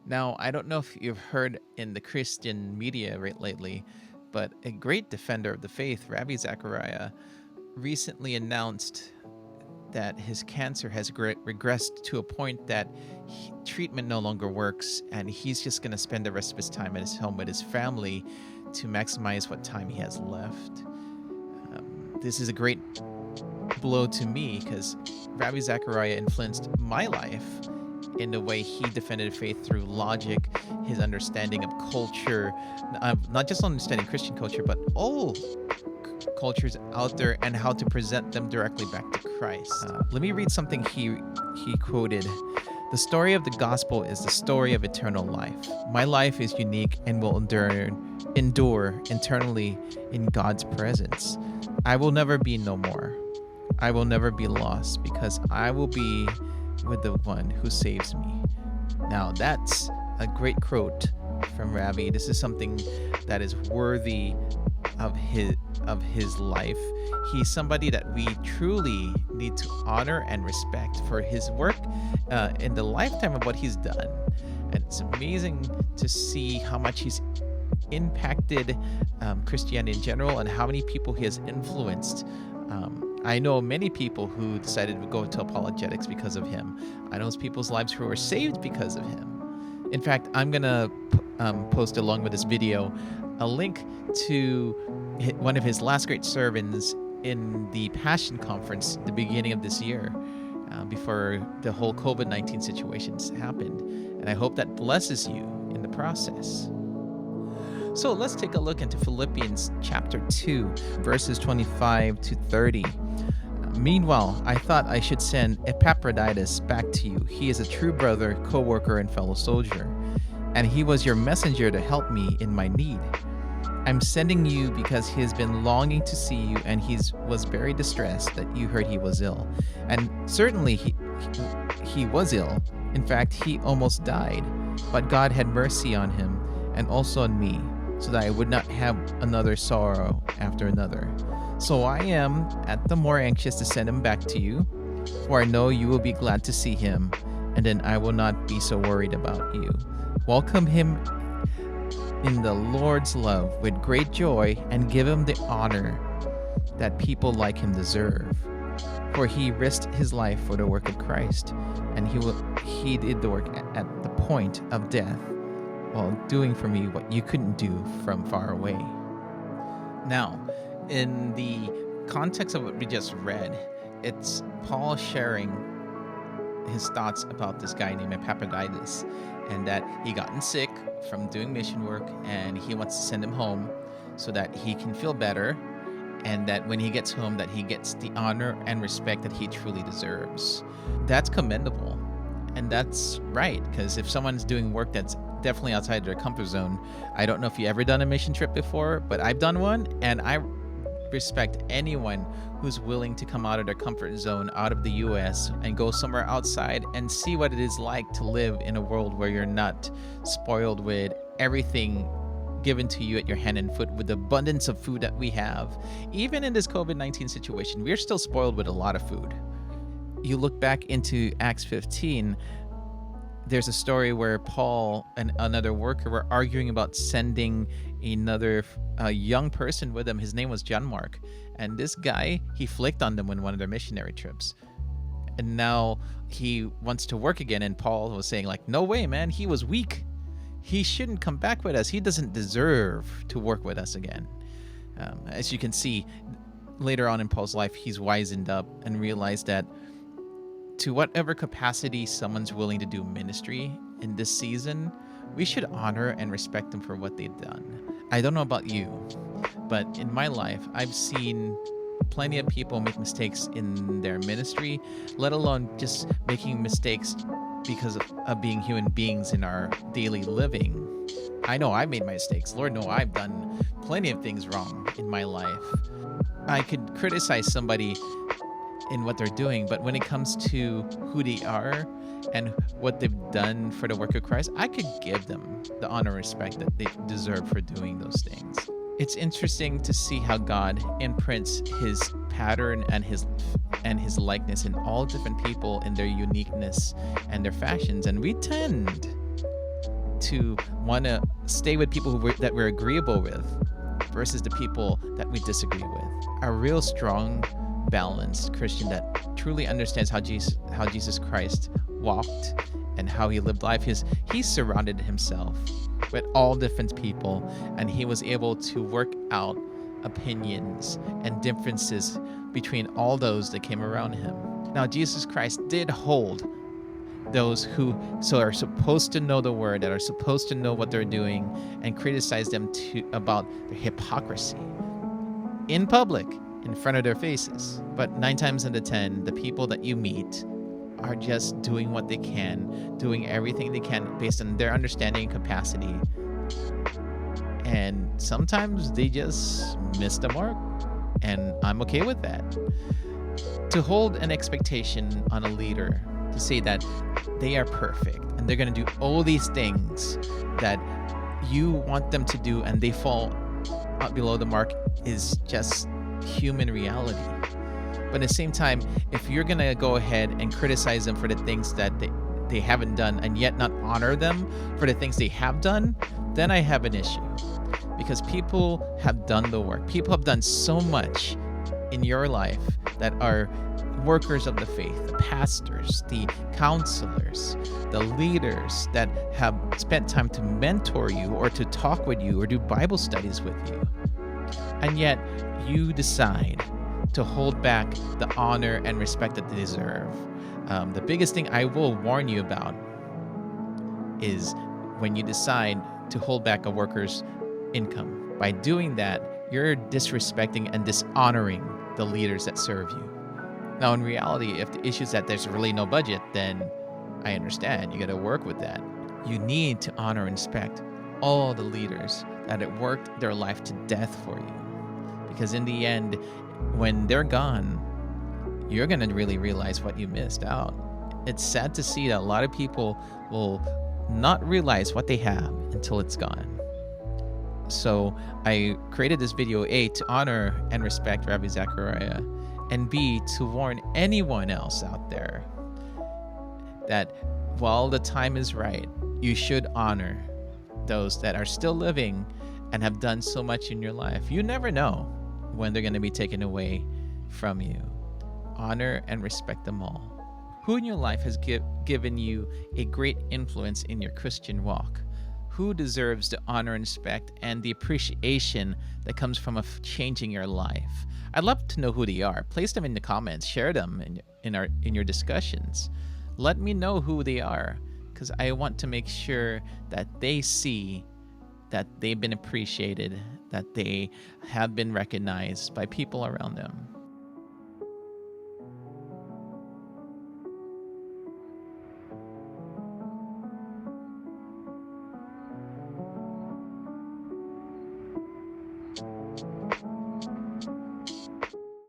Now, I don't know if you've heard in the Christian media lately, but a great defender of the faith, Ravi Zachariah, recently announced that his cancer has regressed to a point that treatment no longer works, and he's just going to spend the rest of his time at his home with his family to maximize what time he has left. This is a great blow to me because Ravi Zachariah influenced my life in the way he defended faith through logic, his understanding of culture, not just understanding Christian culture, but all cultures out there and how to present them directly back to Christ. Let me read something he quoted. The story of the gospel is the story of eternal life. My life is unique and will endure eternally in God's presence. I will never be no more. I will never be lost because I will be with the one who saves me. Now that's a great quote from Ravi. This is something that is worthy of his life. He's somebody that we truly need to honor and respect for his work in the lifetime of what he's done. And it's amazing to see how much he's impacted Christianity in general and how many people he has influenced. I know many people who decided to go to apologetics because of him. I know people's lives who were saved because of him. In fact, I'm going to post along with this video a link to one of his last great sermons in the Passion Conference at the beginning of this year, before the whole COVID-19 situations happened. And I hope that blesses you in the process. So let's take a look into Philippians chapter 2, verses 25 to 30. Meanwhile, I thought I should send Epaphroditus back to you. He is a true brother, co-worker, and fellow soldier, and he was your messenger to help me in my need. I'm sending you because he has been longing to see you, and he was very distressed that you heard he was ill. And certainly he was ill. In fact, he almost died. But God had mercy on him and also on me, so that I would not have another sorrow after another. So I am at the more anxious to send him back to you, for I know you will be glad to see him, and then I will not be so worried about you. Welcome him in the Lord's love with great joy, and give him the honor that people like him deserve. For he risked his life for the work of Christ, and he did the work at the point of death, while doing for me what you couldn't do from far away. Now, in the context of what we just read, it's Paul sharing his thoughts about this guy named Epaphroditus, and that he gotten sick from doing mission work, and he wants to send him home so that he can feel better, and that when he gets home that he gets the honor and respect that he truly deserves. That's commendable, and that's right, because if someone's doing work that's definitely outside their comfort zone, I don't know if you ever done a mission trip before, but I've done one, and I respect anyone who's willing to come out of their comfort zone, out of the US, and go somewhere outside and see what it is like to live in a world where you're not spoiled with everything given to you at your hand and foot, with the abundance of food that we have. Even in this COVID-19 situation, we're still spoiled with a lot of food. You look back into Acts 15, there's a story where Paul and another worker were arguing about sending another young person with them. His name was John Mark. And this guy, he flaked on them on one of their missionary trips. And now he wants to work again. And Paul was saying, like, no way, man. He was weak. He shouldn't come back with us. He doesn't deserve to work with us again. As you can see, later on in Paul's life, he's wizened up and realized that to whatever capacity someone's willing to do ministry in this season, we should honor and respect them for what they've done. I don't know about you, but in my life, I've seen plenty of people make mistakes in their ministry, let alone just making mistakes because of being human beings in our daily living. I know I've made my mistakes. Lord, know I've done plenty of things wrong in my life. I could criticize somebody in what they're doing, but when it comes to who they are and what they've done for the work of Christ, I could give them the honor and respect that they deserve for doing those things. It's interesting to see how God imprints his pattern and his likeness in all different people in their uniqueness and their fashions, and we tend to want to stay with people that we're agreeable with versus the people that we disagree with. A real strong, balanced Christian that truly understands how Jesus Christ walked and how he lived life. He surrounded himself with all different people, and he was able to work out opinions and differences between all those that came around him. Now, Jesus Christ did hold those who are supposed to know the word, that are supposed to know what they're doing, and criticize them about their hypocrisy in public, in front of their faces. But 9 times out of 10, the people that you meet are just doing what they can, doing everything they can based on their understanding and capacity. And sometimes they just miss the mark, and I'm okay with that. To hold an expectation on a leader to say that they are perfect and they're going to do all these things that you want them to do and they fall below the mark is just human reality. But at the same time, if you're going to go ahead and criticize them for the things that they haven't done and yet not honor them for the things they have done, then I have an issue. Because people have done the work. People have done so much in your life that are workers of the faith, the pastors, the counselors, the leaders that have spent time to mentor you or to talk with you or do Bible studies with you. And yet you decide to hold back the honor and respect that they deserve. The biggest thing I will warn you about is when you decide to hold back a worker's income. By doing that, you're disrespecting and dishonoring the leaders that serve you. Now, in reality, if the issue is that there's really no budget, then I understand. You got to work with that. You need to honor and respect all the leaders that have worked their life to death for you. Because in the end, when they're gone, you're going to really realize what you missed out. It's sad to see that a lot of people will not realize what they have until it's gone. So I created this video, A, to honor and respect Ravi Zacharias, and B, to warn anyone else out there that while the time is right, you should honor those that are still living and have done so much in your life. You never know when they're going to be taken away from you. Honor and respect them all. Who in your life has given you a great influence in your Christian walk? Who deserves the honor and respect and the appreciation that comes from changing your life? I'd love to know who they are. Place them in the comments. Share them in your discussions. Let me know who they are, because I want to make sure that they see that they've been appreciated, that they have been recognized by people around them.